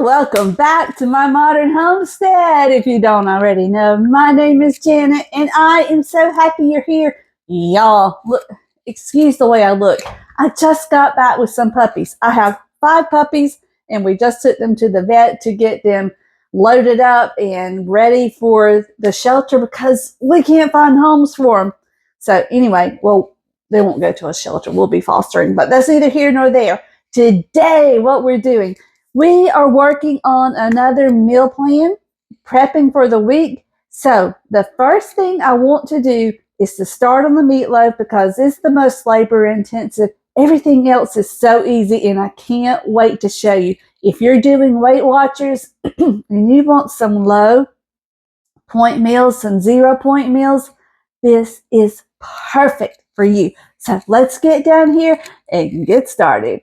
Welcome back to my modern homestead. If you don't already know, my name is Janet and I am so happy you're here. Y'all, look, excuse the way I look. I just got back with some puppies. I have 5 puppies and we just took them to the vet to get them loaded up and ready for the shelter because we can't find homes for them. So anyway, well, they won't go to a shelter. We'll be fostering, but that's neither here nor there. Today, what we're doing, we are working on another meal plan, prepping for the week. So the first thing I want to do is to start on the meatloaf because it's the most labor intensive. Everything else is so easy and I can't wait to show you. If you're doing Weight Watchers and you want some low point meals, some 0 point meals, this is perfect for you. So let's get down here and get started.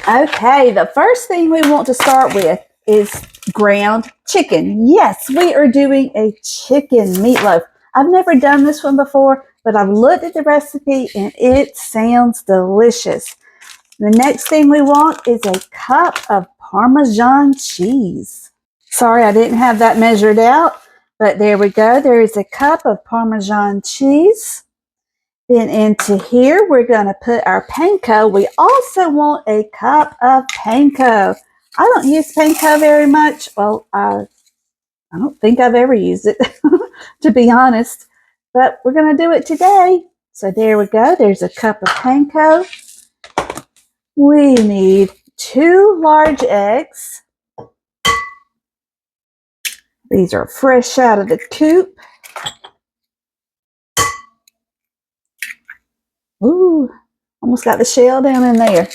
Okay, the first thing we want to start with is ground chicken. Yes, we are doing a chicken meatloaf. I've never done this one before, but I've looked at the recipe and it sounds delicious. The next thing we want is a cup of Parmesan cheese. Sorry, I didn't have that measured out, but there we go. There is a cup of Parmesan cheese. Then into here, we're going to put our panko. We also want a cup of panko. I don't use panko very much. Well, I don't think I've ever used it, to be honest. But we're going to do it today. So there we go. There's a cup of panko. We need 2 large eggs. These are fresh out of the coop. Ooh, almost got the shell down in there.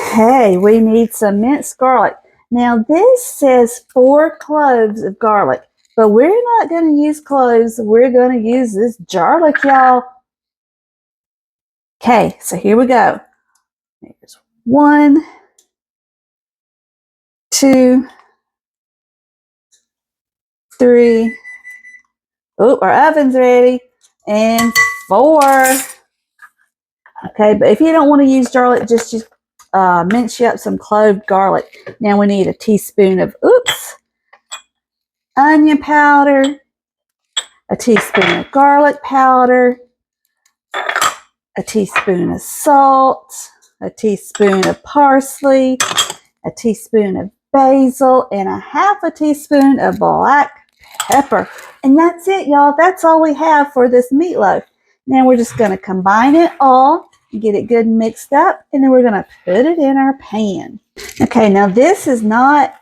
Okay, we need some minced garlic. Now this says 4 cloves of garlic, but we're not going to use cloves. We're going to use this garlic, y'all. Okay, so here we go. There's 1, 2, 3. Oh, our oven's ready. And 4. Okay, but if you don't want to use garlic, just mince you up some clove garlic. Now we need a teaspoon of, onion powder, a teaspoon of garlic powder, a teaspoon of salt, a teaspoon of parsley, a teaspoon of basil, and a half a teaspoon of black pepper. And that's it, y'all. That's all we have for this meatloaf. Now we're just going to combine it all, get it good and mixed up, and then we're going to put it in our pan. Okay, now this is not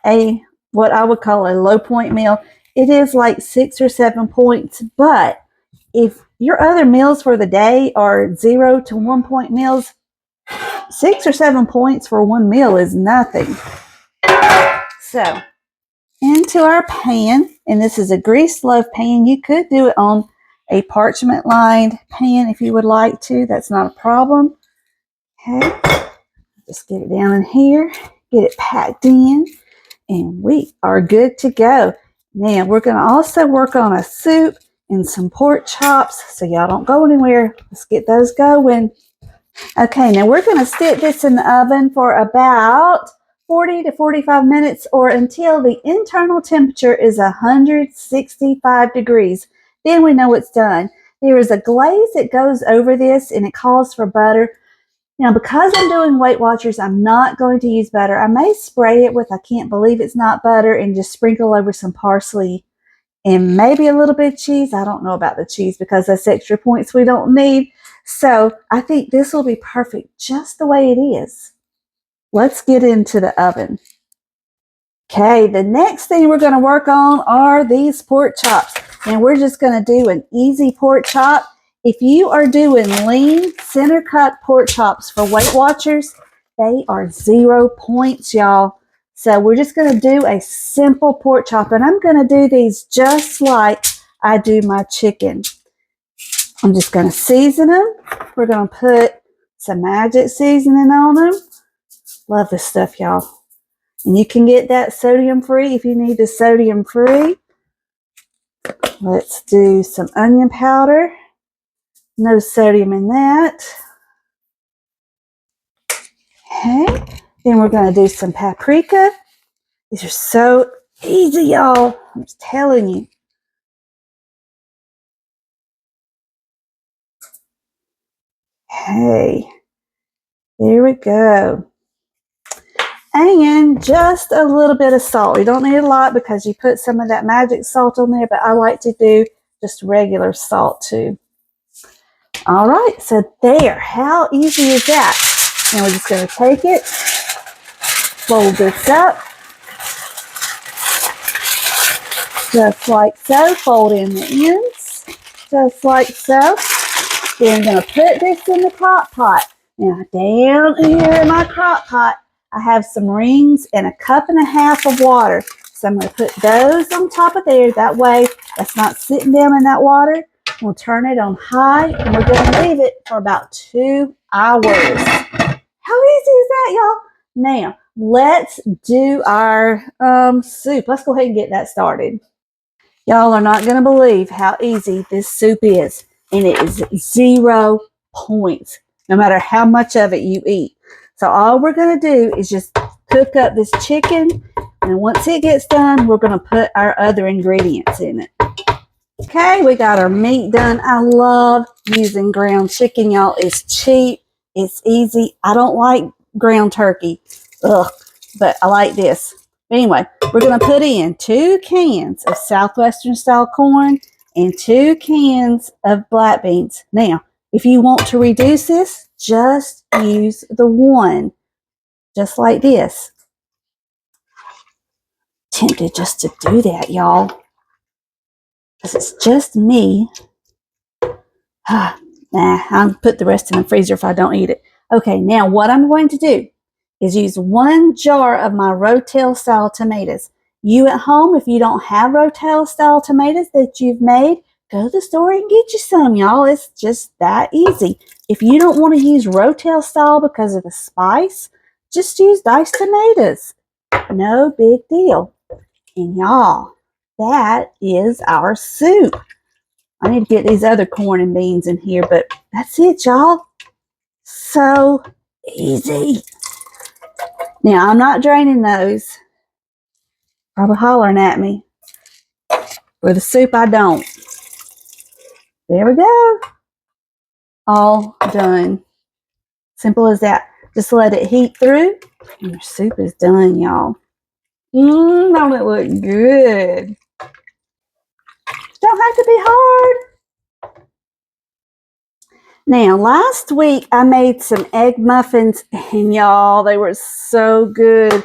what I would call a low point meal. It is like 6 or 7 points, but if your other meals for the day are 0 to 1 point meals, 6 or 7 points for one meal is nothing. So into our pan, and this is a greased loaf pan. You could do it on a parchment lined pan if you would like to. That's not a problem. Okay, just get it down in here, get it packed in, and we are good to go. Now we're going to also work on a soup and some pork chops, so y'all don't go anywhere. Let's get those going. Okay, now we're going to stick this in the oven for about 40 to 45 minutes or until the internal temperature is 165 degrees. Then we know it's done. There is a glaze that goes over this and it calls for butter. Now, because I'm doing Weight Watchers, I'm not going to use butter. I may spray it with I can't believe it's not butter and just sprinkle over some parsley and maybe a little bit of cheese. I don't know about the cheese because that's extra points we don't need. So I think this will be perfect just the way it is. Let's get into the oven. Okay, the next thing we're going to work on are these pork chops. And we're just going to do an easy pork chop. If you are doing lean center cut pork chops for Weight Watchers, they are 0 points, y'all. So we're just going to do a simple pork chop. And I'm going to do these just like I do my chicken. I'm just going to season them. We're going to put some magic seasoning on them. Love this stuff, y'all. And you can get that sodium free if you need the sodium free. Let's do some onion powder. No sodium in that. Okay. Then we're going to do some paprika. These are so easy, y'all. I'm just telling you. Okay, there we go. And just a little bit of salt. You don't need a lot because you put some of that magic salt on there, but I like to do just regular salt too. All right, so there. How easy is that? And we're just going to take it, fold this up, just like so. Fold in the ends, just like so. Then I'm going to put this in the crock pot. Now, down here in my crock pot, I have some rings and 1.5 cups of water. So I'm going to put those on top of there. That way, that's not sitting down in that water. We'll turn it on high, and we're going to leave it for about 2 hours. How easy is that, y'all? Now, let's do our soup. Let's go ahead and get that started. Y'all are not going to believe how easy this soup is. And it is 0 points, no matter how much of it you eat. So all we're going to do is just cook up this chicken. And once it gets done, we're going to put our other ingredients in it. Okay, we got our meat done. I love using ground chicken, y'all. It's cheap. It's easy. I don't like ground turkey. Ugh, but I like this. Anyway, we're going to put in 2 cans of Southwestern style corn and 2 cans of black beans. Now, if you want to reduce this, just use the one, just like this. Tempted just to do that, y'all, because it's just me. Nah, I'll put the rest in the freezer if I don't eat it. Okay, now what I'm going to do is use 1 jar of my Rotel style tomatoes. You at home, if you don't have Rotel style tomatoes that you've made, go to the store and get you some, y'all. It's just that easy. If you don't want to use Rotel style because of the spice, just use diced tomatoes. No big deal. And y'all, that is our soup. I need to get these other corn and beans in here, but that's it, y'all. So easy. Now, I'm not draining those. Probably hollering at me. For the soup, I don't. There we go. All done. Simple as that. Just let it heat through, and your soup is done, y'all. Don't it look good? Don't have to be hard. Now, last week, I made some egg muffins, and y'all, they were so good.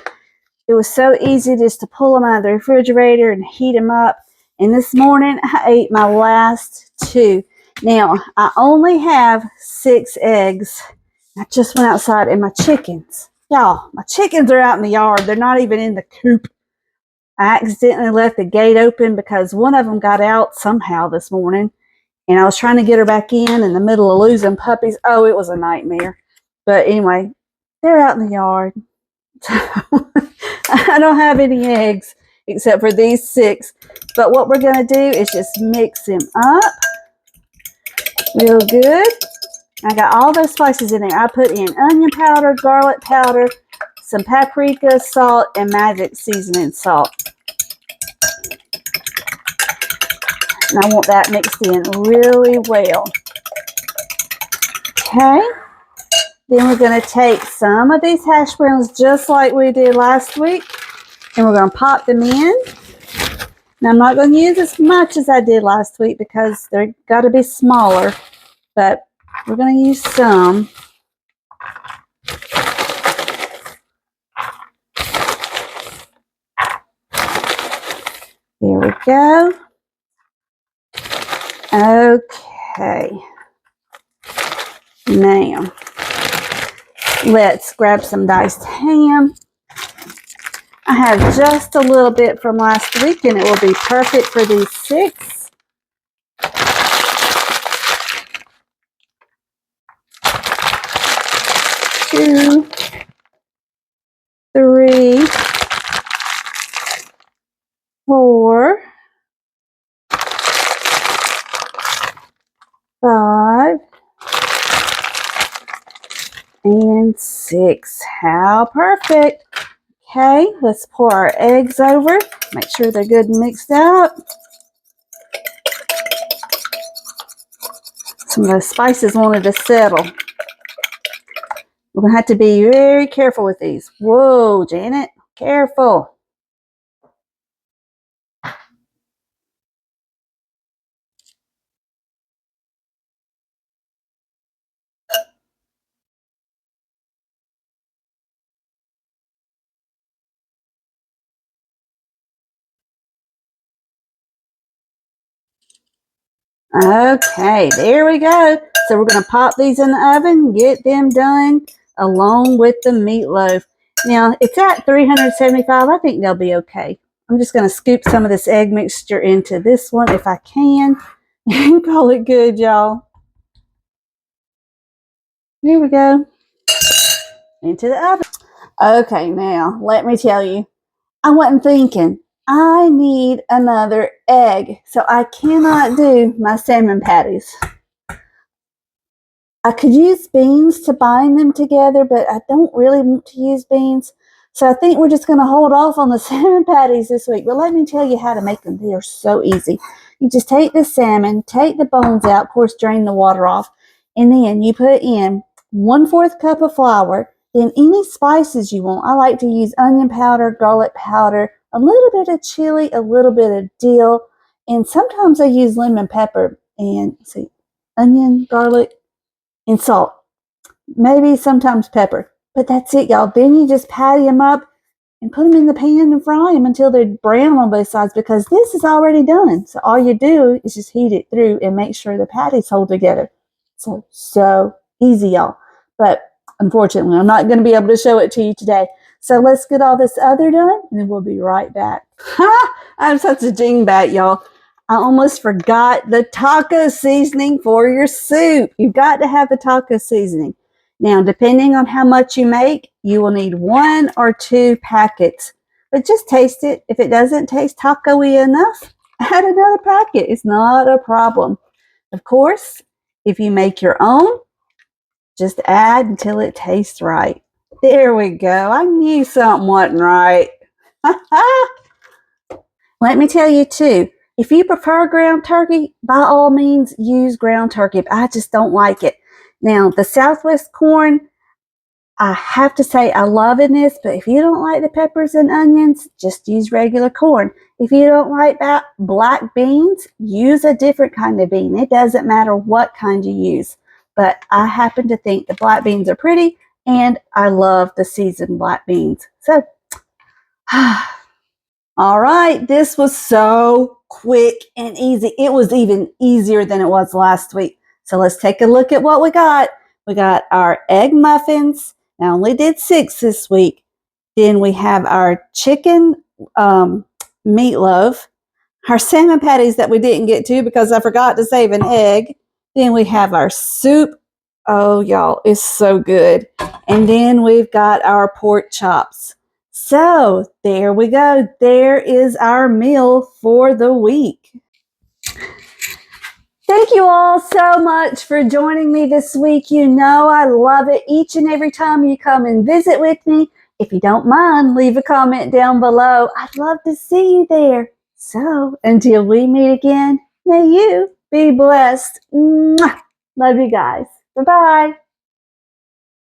It was so easy just to pull them out of the refrigerator and heat them up. And this morning, I ate my last 2. Now, I only have 6 eggs. I just went outside, and my chickens. Y'all, my chickens are out in the yard. They're not even in the coop. I accidentally left the gate open because one of them got out somehow this morning. And I was trying to get her back in the middle of losing puppies. Oh, it was a nightmare. But anyway, they're out in the yard. I don't have any eggs except for these 6. But what we're going to do is just mix them up real good. I got all those spices in there. I put in onion powder, garlic powder, some paprika, salt, and magic seasoning salt. And I want that mixed in really well. Okay. Then we're going to take some of these hash browns just like we did last week. And we're going to pop them in. Now, I'm not going to use as much as I did last week because they're got to be smaller. But we're going to use some. There we go. Okay. Now, let's grab some diced ham. I have just a little bit from last week, and it will be perfect for these 6. Two, 3, 4, 5, and 6. How perfect. Okay, let's pour our eggs over. Make sure they're good and mixed up. Some of those spices wanted to settle. We're going to have to be very careful with these. Whoa, Janet, careful. Okay, there we go. So we're going to pop these in the oven, get them done along with the meatloaf. Now, it's at 375. I think they'll be okay. I'm just going to scoop some of this egg mixture into this one if I can and call it good, y'all. Here we go. Into the oven. Okay, now, let me tell you, I wasn't thinking. I need another egg, so I cannot do my salmon patties. I could use beans to bind them together, but I don't really want to use beans. So I think we're just going to hold off on the salmon patties this week. But let me tell you how to make them. They are so easy. You just take the salmon, take the bones out, of course, drain the water off, and then you put in 1/4 cup of flour, then any spices you want. I like to use onion powder, garlic powder, a little bit of chili, a little bit of dill, and sometimes I use lemon pepper and see, onion, garlic, and salt. Maybe sometimes pepper. But that's it, y'all. Then you just patty them up and put them in the pan and fry them until they're brown on both sides because this is already done. So all you do is just heat it through and make sure the patties hold together. So easy, y'all. But unfortunately, I'm not going to be able to show it to you today. So let's get all this other done and then we'll be right back. I'm such a dingbat, y'all. I almost forgot the taco seasoning for your soup. You've got to have the taco seasoning. Now, depending on how much you make, you will need 1 or 2 packets. But just taste it. If it doesn't taste taco-y enough, add another packet. It's not a problem. Of course, if you make your own, just add until it tastes right. There we go. I knew something wasn't right. Let me tell you too, if you prefer ground turkey, by all means use ground turkey. I just don't like it. Now, the Southwest corn, I have to say I love in this, but if you don't like the peppers and onions, just use regular corn. If you don't like that black beans, use a different kind of bean. It doesn't matter what kind you use. But I happen to think the black beans are pretty, and I love the seasoned black beans. So, all right, this was so quick and easy. It was even easier than it was last week. So let's take a look at what we got. We got our egg muffins. I only did 6 this week. Then we have our chicken meatloaf, our salmon patties that we didn't get to because I forgot to save an egg. Then we have our soup. Oh, y'all, it's so good. And then we've got our pork chops. So there we go. There is our meal for the week. Thank you all so much for joining me this week. You know I love it each and every time you come and visit with me. If you don't mind, leave a comment down below. I'd love to see you there. So until we meet again, may you be blessed. Mwah! Love you guys. Bye-bye.